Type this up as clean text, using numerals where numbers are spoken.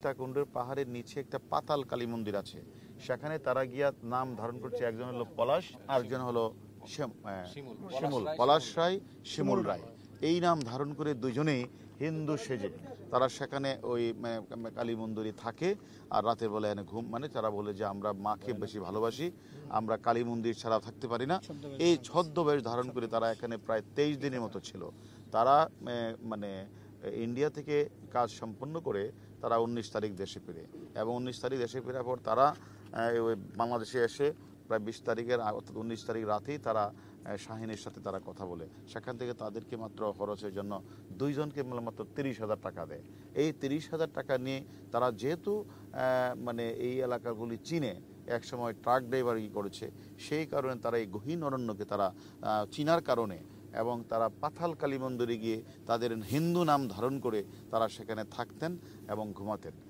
সীতাকুণ্ডের পাহাড়ের নিচে একটা পাতাল কালী মন্দির আছে, সেখানে তারা গিয়া নাম ধারণ করছে। একজন হলো পলাশ, আরেকজন হলো শিমুল, পলাশ রায়, শিমুল রায়। এই নাম ধারণ করে দুজনেই হিন্দু সেজে তারা সেখানে ওই কালী মন্দিরে থাকে। আর রাতের বেলা এনে ঘুম, মানে তারা বলে যে আমরা মাকে বেশি ভালোবাসি, আমরা কালী মন্দির ছাড়া থাকতে পারি না। এই ছদ্মবেশ ধারণ করে তারা এখানে প্রায় 23 দিনের মতো ছিল। তারা মানে ইন্ডিয়া থেকে কাজ সম্পন্ন করে তারা 19 তারিখ দেশে ফিরে, এবং 19 তারিখ দেশে ফেরার পর তারা ওই বাংলাদেশে এসে প্রায় 20 তারিখের অর্থাৎ 19 তারিখ রাতেই তারা শাহিনের সাথে তারা কথা বলে। সেখান থেকে তাদেরকে মাত্র খরচের জন্য দুইজনকে মাত্র 30,000 টাকা দেয়। এই 30,000 টাকা নিয়ে তারা যেহেতু মানে এই এলাকাগুলি চিনে, একসময় ট্রাক ড্রাইভারই করেছে, সেই কারণে তারা এই গহীন অরণ্যকে তারা চিনার কারণে, এবং তারা পাতাল কালী মন্দিরে গিয়ে তাদের হিন্দু নাম ধারণ করে তারা সেখানে থাকতেন এবং ঘুমাতেন।